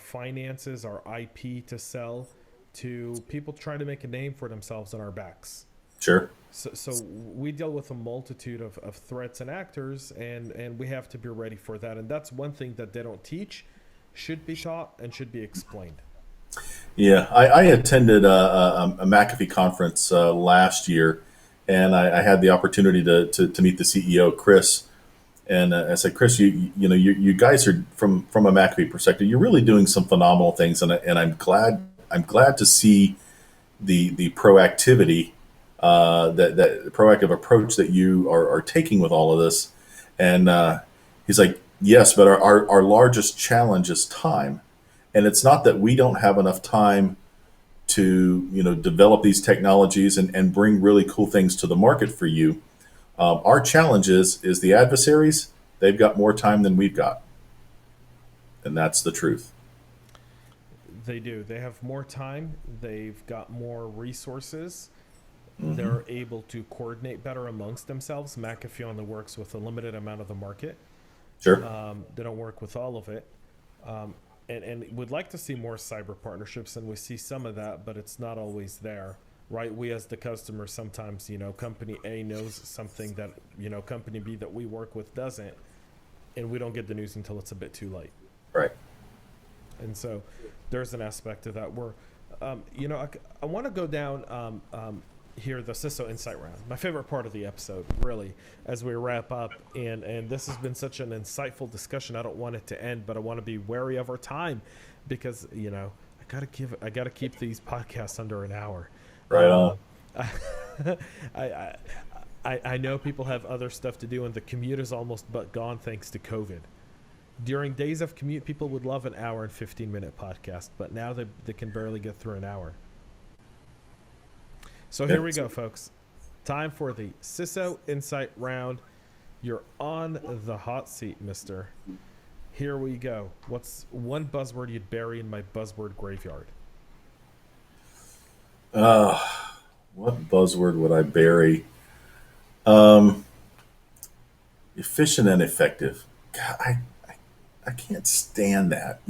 finances, our IP to sell, to people trying to make a name for themselves on our backs. Sure. So we deal with a multitude of threats and actors, and we have to be ready for that. And that's one thing that they don't teach, should be taught, and should be explained. Yeah, I attended a McAfee conference last year, and I had the opportunity to meet the CEO, Chris. And I said, Chris, you guys are from a McAfee perspective, you're really doing some phenomenal things, and I'm glad to see the proactivity, that proactive approach that you are taking with all of this. And he's like, yes, but our largest challenge is time. And it's not that we don't have enough time to develop these technologies and bring really cool things to the market for you. Our challenge is the adversaries. They've got more time than we've got, and that's the truth. They do. They have more time. They've got more resources. They're able to coordinate better amongst themselves. McAfee only works with a limited amount of the market. Sure. They don't work with all of it. And we'd like to see more cyber partnerships, and we see some of that, but it's not always there, right? We as the customer, sometimes, company A knows something that, company B that we work with doesn't, and we don't get the news until it's a bit too late. Right. And so there's an aspect of that where, I want to go down here, the CISO Insight Round, my favorite part of the episode, really, as we wrap up. And this has been such an insightful discussion. I don't want it to end, but I want to be wary of our time because, I gotta keep these podcasts under an hour. Right on. I know people have other stuff to do, and the commute is almost but gone thanks to COVID. During days of commute, people would love an hour and 15-minute podcast, but now they can barely get through an hour. So here we go, folks. Time for the CISO Insight Round. You're on the hot seat, mister. Here we go. What's one buzzword you'd bury in my buzzword graveyard? What buzzword would I bury? Efficient and effective. God, I can't stand that.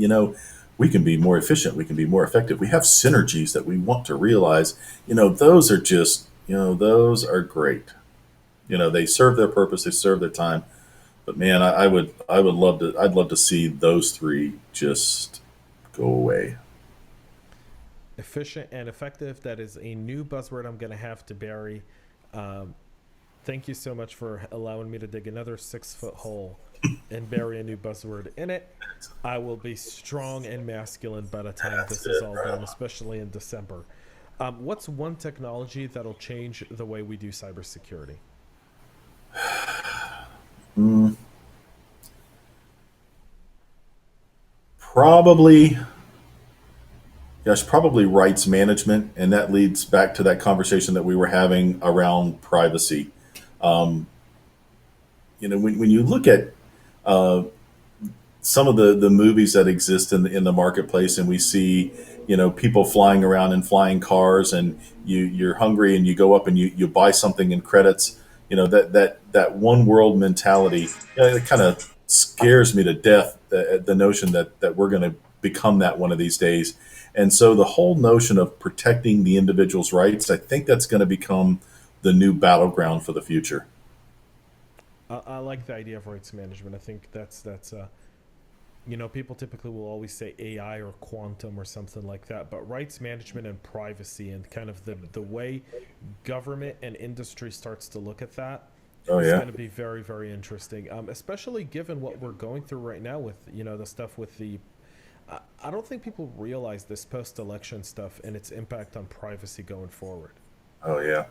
We can be more efficient. We can be more effective. We have synergies that we want to realize. Those are just, those are great. They serve their purpose. They serve their time. But man, I'd love to see those three just go away. Efficient and effective. That is a new buzzword I'm going to have to bury. Thank you so much for allowing me to dig another 6-foot hole and bury a new buzzword in it. I will be strong and masculine by the time this is all done, especially in December. What's one technology that'll change the way we do cybersecurity? Probably rights management, and that leads back to that conversation that we were having around privacy. When you look at some of the movies that exist in the marketplace, and we see people flying around in flying cars, and you're hungry and you go up and you buy something in credits, that one world mentality, it kind of scares me to death, the notion that we're going to become that one of these days. And so the whole notion of protecting the individual's rights, I think that's going to become the new battleground for the future. I like the idea of rights management. I think that's people typically will always say AI or quantum or something like that, but rights management and privacy and kind of the way government and industry starts to look at that is going to be very, very interesting, especially given what we're going through right now with, the stuff with the I don't think people realize this post-election stuff and its impact on privacy going forward. Oh, yeah.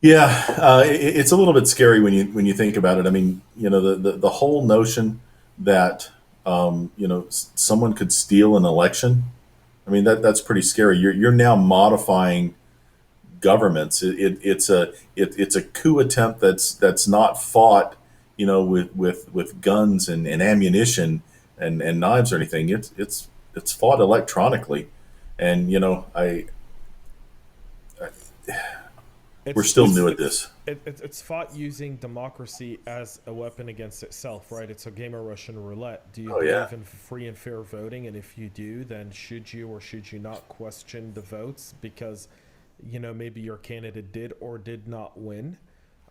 Yeah, it's a little bit scary when you think about it. I mean, the whole notion that someone could steal an election. I mean, that's pretty scary. You're now modifying governments. It's a coup attempt that's not fought, with guns and ammunition and knives or anything. It's fought electronically, and we're still new at this. It's fought using democracy as a weapon against itself, right? It's a game of Russian roulette. Do you believe in free and fair voting? And if you do, then should you or should you not question the votes? Because maybe your candidate did or did not win.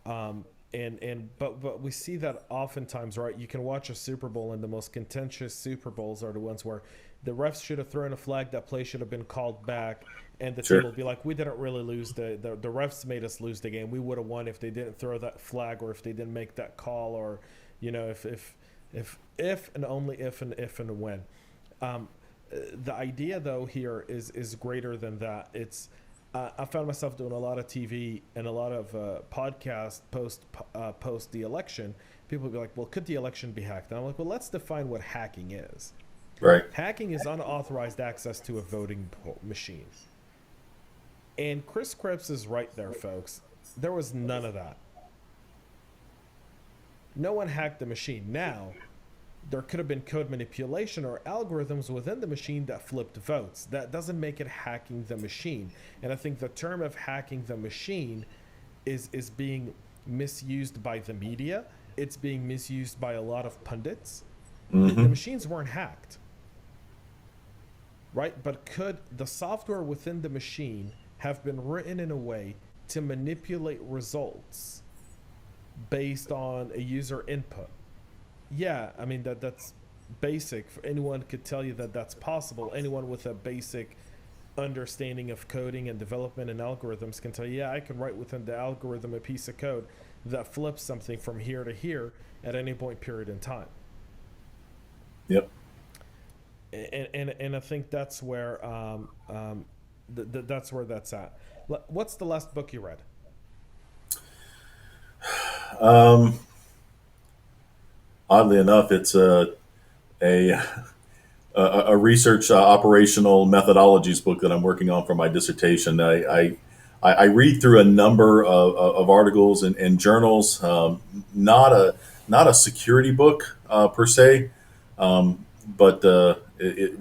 But we see that oftentimes, right? You can watch a Super Bowl, and the most contentious Super Bowls are the ones where the refs should have thrown a flag, that play should have been called back, and the team will be like, we didn't really lose, the refs made us lose the game. We would have won if they didn't throw that flag, or if they didn't make that call, or if and only if and when. The idea though here is greater than that. It's I found myself doing a lot of TV and a lot of podcasts post the election. People would be like, well, could the election be hacked? And I'm like, well, let's define what hacking is. Right. Hacking is unauthorized access to a voting machine. And Chris Krebs is right there, folks. There was none of that. No one hacked the machine. Now, there could have been code manipulation or algorithms within the machine that flipped votes. That doesn't make it hacking the machine. And I think the term of hacking the machine is being misused by the media. It's being misused by a lot of pundits. Mm-hmm. The machines weren't hacked, right? But could the software within the machine have been written in a way to manipulate results based on a user input? Yeah, I mean, that's basic. Anyone could tell you that that's possible. Anyone with a basic understanding of coding and development and algorithms can tell you, yeah, I can write within the algorithm a piece of code that flips something from here to here at any point period in time. Yep. And I think that's where that's where that's at. What's the last book you read? Oddly enough, it's a research operational methodologies book that I'm working on for my dissertation. I read through a number of articles and journals. Not a security book per se, but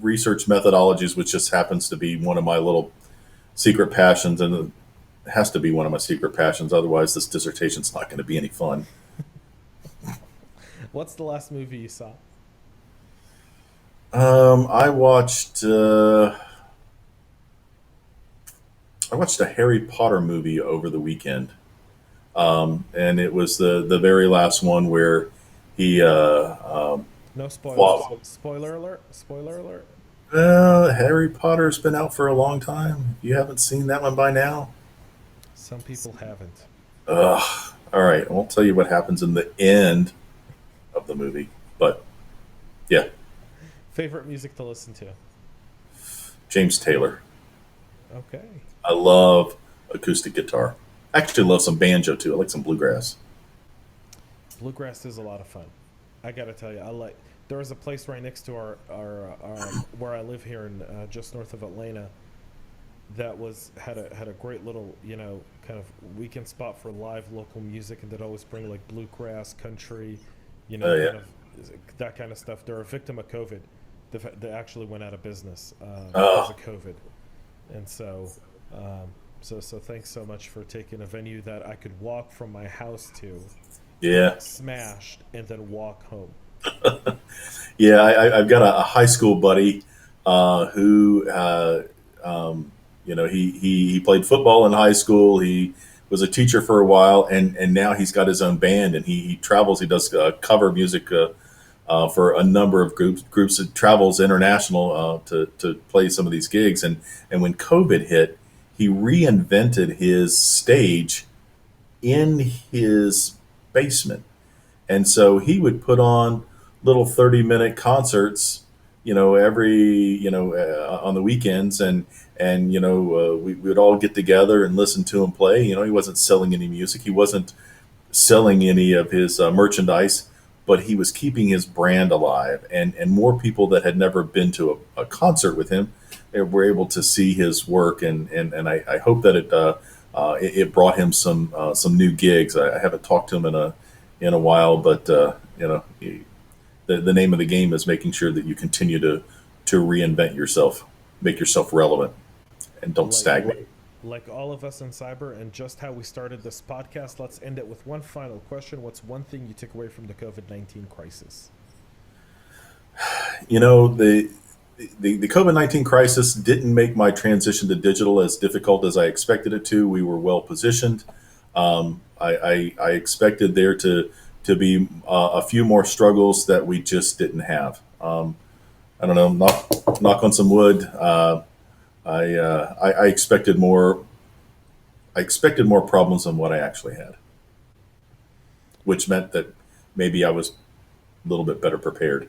research methodologies, which just happens to be one of my little secret passions, and it has to be one of my secret passions. Otherwise, this dissertation's not going to be any fun. What's the last movie you saw? I watched a Harry Potter movie over the weekend, and it was the very last one where he no spoilers. Spoiler alert! Spoiler alert! Harry Potter's been out for a long time. You haven't seen that one by now? Some people haven't. Ugh. All right, I won't tell you what happens in the end of the movie, but yeah. Favorite music to listen to? James Taylor. Okay. I love acoustic guitar. I actually love some banjo too. I like some bluegrass. Bluegrass is a lot of fun. I gotta tell you, there was a place right next to our where I live here in just north of Atlanta that had a great little kind of weekend spot for live local music, and they'd always bring like bluegrass, country, kind of that kind of stuff. They're a victim of COVID. They actually went out of business because of COVID, and so thanks so much for taking a venue that I could walk from my house to. Yeah. Smashed and then walk home. Yeah, I've got a high school buddy who he played football in high school. He was a teacher for a while, and now he's got his own band, and he travels. He does cover music for a number of groups that travels international to play some of these gigs. And when COVID hit, he reinvented his stage in his basement. And so he would put on little 30-minute concerts, every, on the weekends. And we would all get together and listen to him play. He wasn't selling any music. He wasn't selling any of his merchandise, but he was keeping his brand alive. And more people that had never been to a concert with him were able to see his work. And I hope that it brought him some new gigs. I haven't talked to him in a while, but the name of the game is making sure that you continue to reinvent yourself, make yourself relevant, and don't stagnate. Like all of us in cyber, and just how we started this podcast, let's end it with one final question. What's one thing you took away from the COVID-19 crisis? the COVID-19 crisis didn't make my transition to digital as difficult as I expected it to. We were well positioned. I expected there to be a few more struggles that we just didn't have. I don't know, knock on some wood. I expected more. I expected more problems than what I actually had, which meant that maybe I was a little bit better prepared.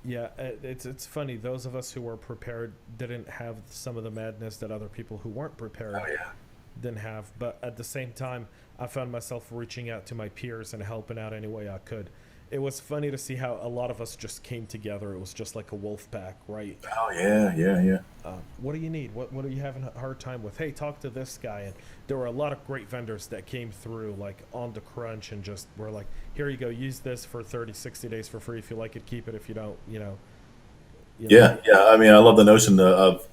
Yeah, it's funny. Those of us who were prepared didn't have some of the madness that other people who weren't prepared didn't have. But at the same time, I found myself reaching out to my peers and helping out any way I could. It was funny to see how a lot of us just came together. It was just like a wolf pack, right? Oh yeah. What do you need? What are you having a hard time with? Hey, talk to this guy. And there were a lot of great vendors that came through, like on the crunch, and just were like, here you go, use this for 30, 60 days for free. If you like it, keep it. If you don't, Yeah. I mean, I love the notion of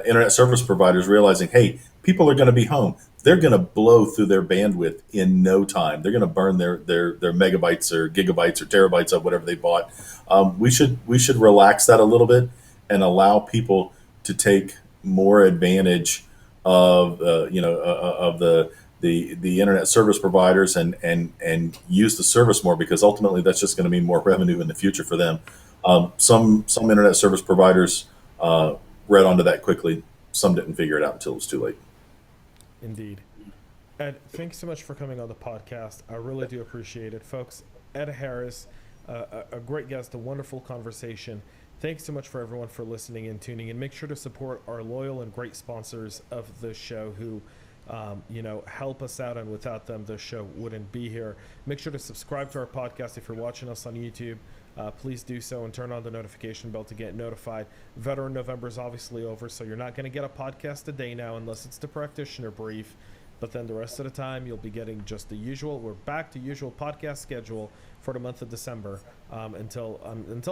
internet service providers realizing, hey, people are going to be home. They're going to blow through their bandwidth in no time. They're going to burn their megabytes or gigabytes or terabytes of whatever they bought. We should relax that a little bit and allow people to take more advantage of of the internet service providers and use the service more, because ultimately that's just going to mean more revenue in the future for them. Some internet service providers read onto that quickly. Some didn't figure it out until it was too late. Indeed. Ed, thanks so much for coming on the podcast. I really do appreciate it. Folks, Ed Harris, a great guest, a wonderful conversation. Thanks so much for everyone for listening and tuning in. Make sure to support our loyal and great sponsors of the show who help us out, and without them, the show wouldn't be here. Make sure to subscribe to our podcast if you're watching us on YouTube. Please do so and turn on the notification bell to get notified. Veteran November is obviously over, so you're not going to get a podcast a day now unless it's the practitioner brief. But then the rest of the time, you'll be getting just the usual. We're back to usual podcast schedule for the month of December until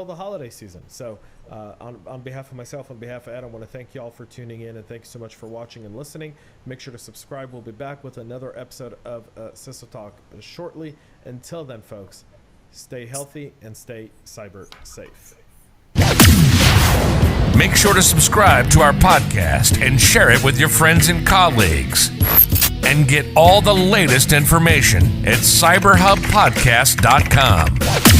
the holiday season. So on behalf of myself, on behalf of Ed, I want to thank you all for tuning in, and thanks so much for watching and listening. Make sure to subscribe. We'll be back with another episode of CISOTalk shortly. Until then, folks, stay healthy and stay cyber safe. Make sure to subscribe to our podcast and share it with your friends and colleagues. And get all the latest information at cyberhubpodcast.com.